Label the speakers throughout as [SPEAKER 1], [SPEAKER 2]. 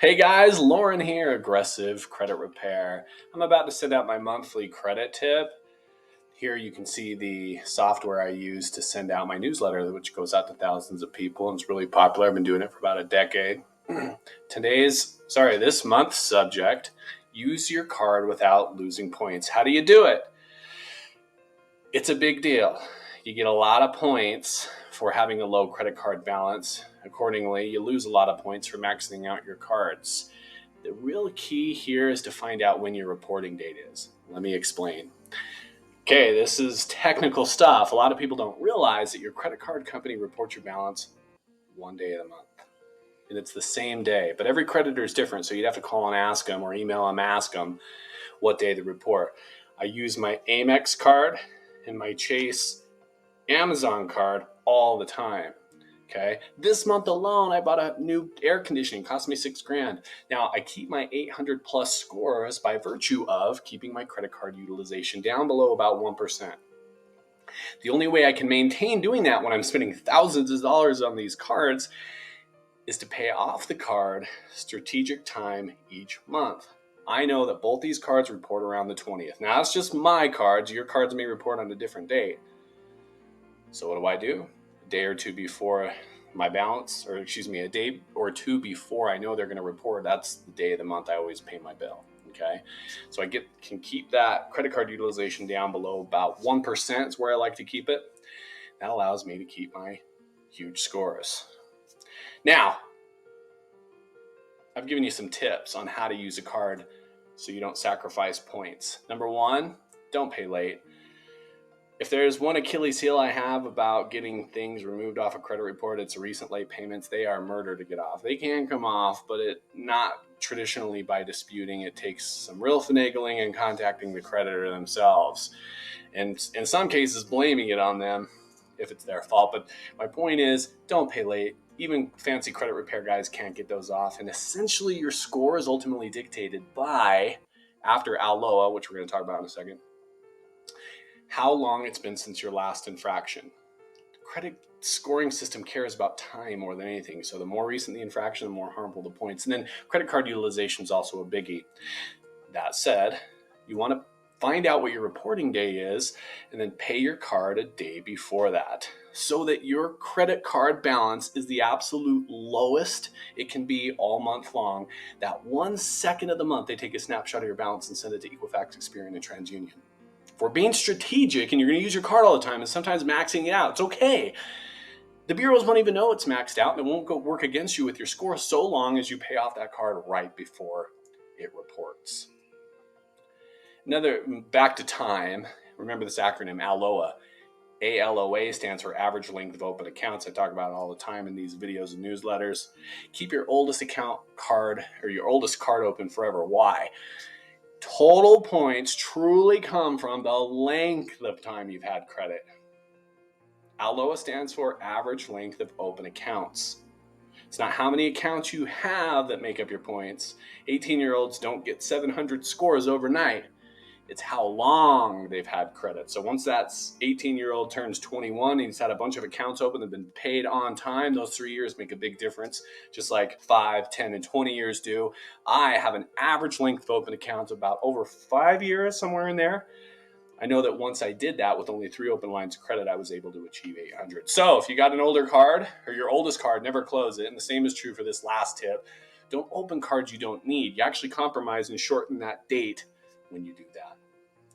[SPEAKER 1] Hey guys, Lauren here, Aggressive Credit Repair. I'm about to send out my monthly credit tip. Here you can see the software I use to send out my newsletter, which goes out to thousands of people, and it's really popular. I've been doing it for about a decade. This month's subject, use your card without losing points. How do you do it? It's a big deal. You get a lot of points for having a low credit card balance. Accordingly, you lose a lot of points for maxing out your cards. The real key here is to find out when your reporting date is. Let me explain. Okay, this is technical stuff. A lot of people don't realize that your credit card company reports your balance one day of the month. And it's the same day, but every creditor is different. So you'd have to call and ask them or email them, ask them what day they report. I use my Amex card and my Chase Amazon card all the time. Okay. This month alone, I bought a new air conditioning, cost me $6,000. Now I keep my 800 plus scores by virtue of keeping my credit card utilization down below about 1%. The only way I can maintain doing that when I'm spending thousands of dollars on these cards is to pay off the card strategic time each month. I know that both these cards report around the 20th. Now it's just my cards. Your cards may report on a different date. So what do? A day or two before my balance, a day or two before I know they're going to report, that's the day of the month I always pay my bill. Okay. So can keep that credit card utilization down below about 1% is where I like to keep it. That allows me to keep my huge scores. Now, I've given you some tips on how to use a card so you don't sacrifice points. Number one, don't pay late. If there's one Achilles heel I have about getting things removed off a credit report, it's recent late payments. They are murder to get off. They can come off, but not traditionally by disputing. It takes some real finagling and contacting the creditor themselves. And in some cases, blaming it on them if it's their fault. But my point is, don't pay late. Even fancy credit repair guys can't get those off. And essentially, your score is ultimately dictated by, after Aloha, which we're going to talk about in a second, how long it's been since your last infraction. The credit scoring system cares about time more than anything. So the more recent the infraction, the more harmful the points. And then credit card utilization is also a biggie. That said, you want to find out what your reporting day is and then pay your card a day before that so that your credit card balance is the absolute lowest it can be all month long. That 1 second of the month, they take a snapshot of your balance and send it to Equifax, Experian, and TransUnion. For being strategic and you're going to use your card all the time and sometimes maxing it out, it's okay. The bureaus won't even know it's maxed out and it won't go work against you with your score so long as you pay off that card right before it reports. Back to time, remember this acronym, ALOA. ALOA stands for average length of open accounts. I talk about it all the time in these videos and newsletters. Keep your oldest card open forever. Why? Total points truly come from the length of time you've had credit. ALOA stands for average length of open accounts. It's not how many accounts you have that make up your points. 18-year-olds don't get 700 scores overnight. It's how long they've had credit. So once that 18-year-old turns 21 and he's had a bunch of accounts open that have been paid on time, those 3 years make a big difference, just like 5, 10, and 20 years do. I have an average length of open accounts about over 5 years, somewhere in there. I know that once I did that with only 3 open lines of credit, I was able to achieve 800. So if you got an older card or your oldest card, never close it. And the same is true for this last tip. Don't open cards you don't need. You actually compromise and shorten that date when you do that.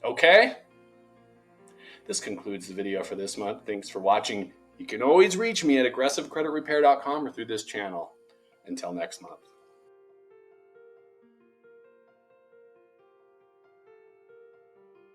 [SPEAKER 1] Okay? This concludes the video for this month. Thanks for watching. You can always reach me at aggressivecreditrepair.com or through this channel. Until next month.